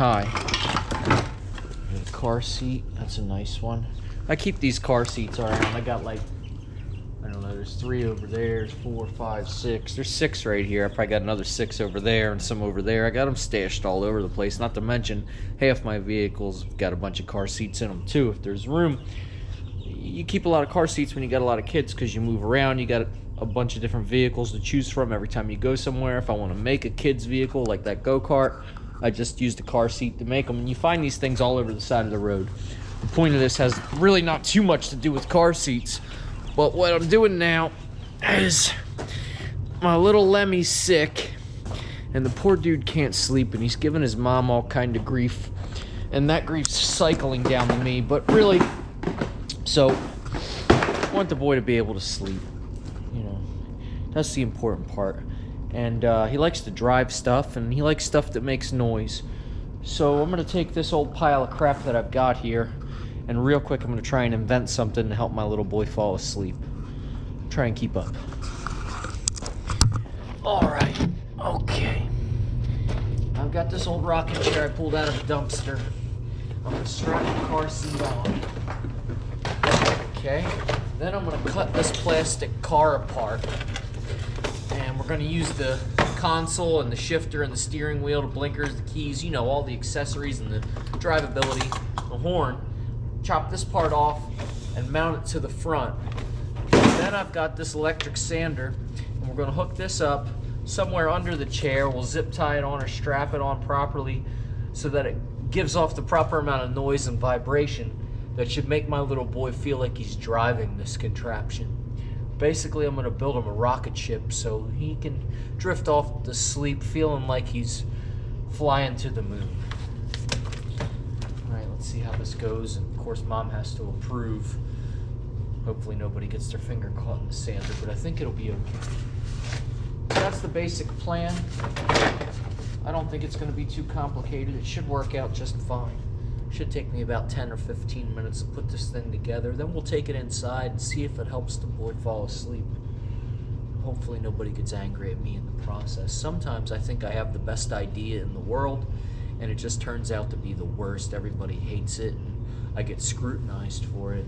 Hi. A car seat. That's a nice one. I keep these car seats around. I got like, I don't know, there's 3 over there, there's 4, 5, 6. There's 6 right here. I probably got another 6 over there and some over there. I got them stashed all over the place. Not to mention, half my vehicles got a bunch of car seats in them too. If there's room, you keep a lot of car seats when you got a lot of kids because you move around. You got a bunch of different vehicles to choose from every time you go somewhere. If I want to make a kid's vehicle like that go-kart, I just use the car seat to make them. And you find these things all over the side of the road. The point of this has really not too much to do with car seats. But what I'm doing now is my little Lemmy's sick. And the poor dude can't sleep. And he's giving his mom all kind of grief. And that grief's cycling down to me. But really, so I want the boy to be able to sleep. You know, that's the important part. And he likes to drive stuff, and he likes stuff that makes noise. So I'm going to take this old pile of crap that I've got here, and real quick I'm going to try and invent something to help my little boy fall asleep. Try and keep up. Alright, okay. I've got this old rocking chair I pulled out of a dumpster. I'm going to strap the car seat on. Okay, then I'm going to cut this plastic car apart. And we're going to use the console and the shifter and the steering wheel, the blinkers, the keys, you know, all the accessories and the drivability, the horn. Chop this part off and mount it to the front. Then I've got this electric sander, and we're going to hook this up somewhere under the chair. We'll zip tie it on or strap it on properly so that it gives off the proper amount of noise and vibration that should make my little boy feel like he's driving this contraption. Basically, I'm going to build him a rocket ship so he can drift off to sleep feeling like he's flying to the moon. Alright, let's see how this goes. And of course, Mom has to approve. Hopefully nobody gets their finger caught in the sander, but I think it'll be okay. So that's the basic plan. I don't think it's going to be too complicated. It should work out just fine. Should take me about 10 or 15 minutes to put this thing together. Then we'll take it inside and see if it helps the boy fall asleep. Hopefully nobody gets angry at me in the process. Sometimes I think I have the best idea in the world, and it just turns out to be the worst. Everybody hates it, and I get scrutinized for it.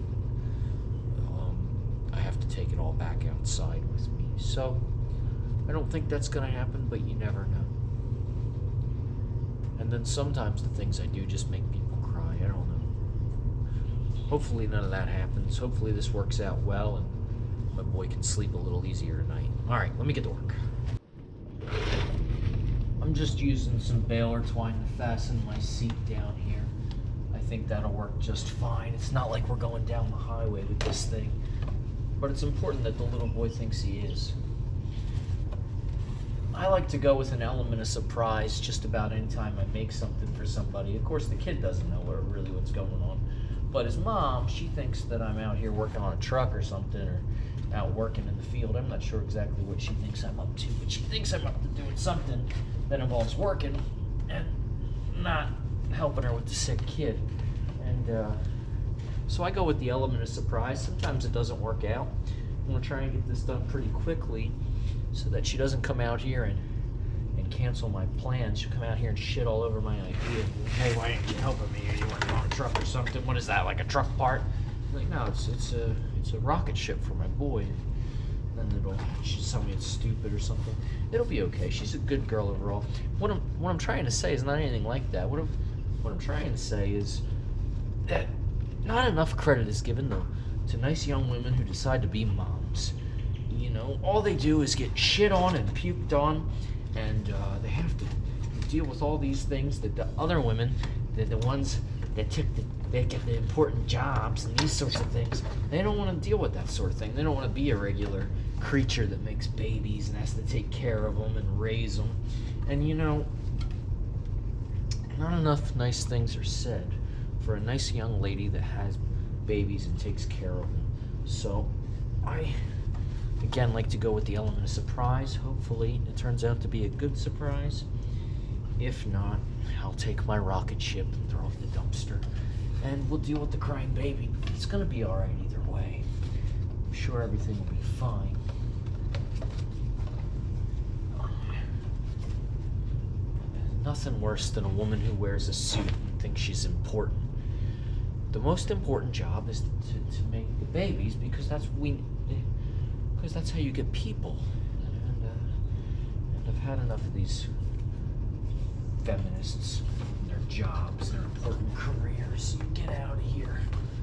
I have to take it all back outside with me. So I don't think that's going to happen, but you never know. And then sometimes the things I do just make people cry. I don't know. Hopefully none of that happens. Hopefully this works out well and my boy can sleep a little easier tonight. Alright, let me get to work. I'm just using some baler twine to fasten my seat down here. I think that'll work just fine. It's not like we're going down the highway with this thing. But it's important that the little boy thinks he is. I like to go with an element of surprise just about any time I make something for somebody. Of course, the kid doesn't know really what's going on. But his mom, she thinks that I'm out here working on a truck or something, or out working in the field. I'm not sure exactly what she thinks I'm up to, but she thinks I'm up to doing something that involves working and not helping her with the sick kid. And so I go with the element of surprise. Sometimes it doesn't work out. I'm going to try and get this done pretty quickly, so that she doesn't come out here and cancel my plans. She'll come out here and shit all over my idea. Hey, why ain't you helping me? Are you working on a truck or something? What is that, like a truck part? I'm like, no, it's a rocket ship for my boy. And then she'll tell me it's stupid or something. It'll be okay. She's a good girl overall. What I'm trying to say is not anything like that. What I'm trying to say is that not enough credit is given to nice young women who decide to be moms. You know, all they do is get shit on and puked on, and they have to deal with all these things that the other women, the ones that get the important jobs and these sorts of things, they don't want to deal with that sort of thing. They don't want to be a regular creature that makes babies and has to take care of them and raise them. And you know, not enough nice things are said for a nice young lady that has babies and takes care of them. So I again like to go with the element of surprise. Hopefully it turns out to be a good surprise. If not, I'll take my rocket ship and throw it in the dumpster, and we'll deal with the crying baby. It's gonna be alright either way. I'm sure everything will be fine. Nothing worse than a woman who wears a suit and thinks she's important. The most important job is to make the babies, because that's how you get people. And I've had enough of these feminists and their jobs, their important careers. Get out of here.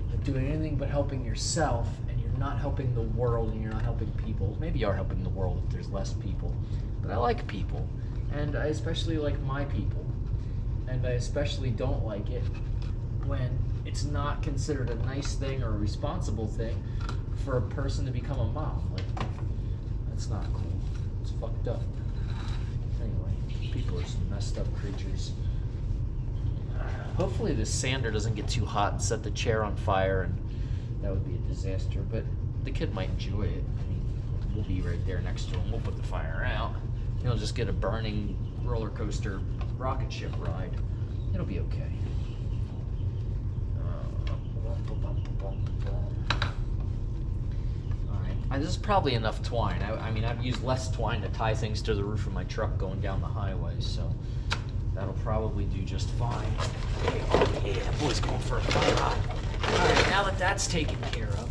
You're doing anything but helping yourself, and you're not helping the world, and you're not helping people. Maybe you are helping the world if there's less people, but I like people, and I especially like my people, and I especially don't like it when it's not considered a nice thing or a responsible thing for a person to become a mom. Like, that's not cool. It's fucked up. Anyway, people are some messed up creatures. Hopefully this sander doesn't get too hot and set the chair on fire, and that would be a disaster, but the kid might enjoy it. I mean, we'll be right there next to him. We'll put the fire out. He'll just get a burning roller coaster rocket ship ride. It'll be okay. This is probably enough twine. I mean, I've used less twine to tie things to the roof of my truck going down the highway, so that'll probably do just fine. Okay, oh yeah, that boy's going for a fun ride. Alright, now that that's taken care of,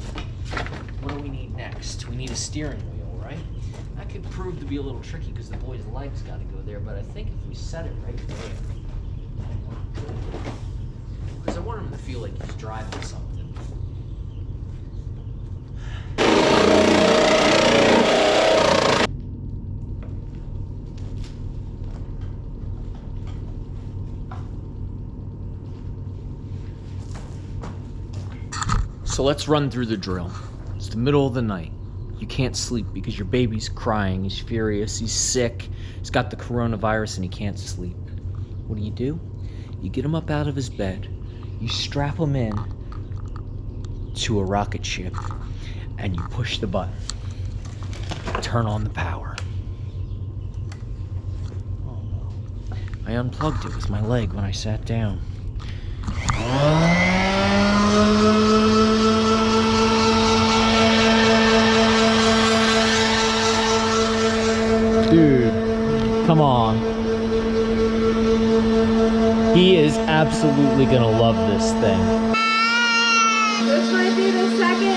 what do we need next? We need a steering wheel, right? That could prove to be a little tricky because the boy's legs got to go there, but I think if we set it right there, because I want him to feel like he's driving something. So let's run through the drill. It's the middle of the night. You can't sleep because your baby's crying, he's furious, he's sick, he's got the coronavirus and he can't sleep. What do? You get him up out of his bed, you strap him in to a rocket ship, and you push the button. Turn on the power. Oh no. I unplugged it with my leg when I sat down. Dude, come on. He is absolutely gonna love this thing. This might be the second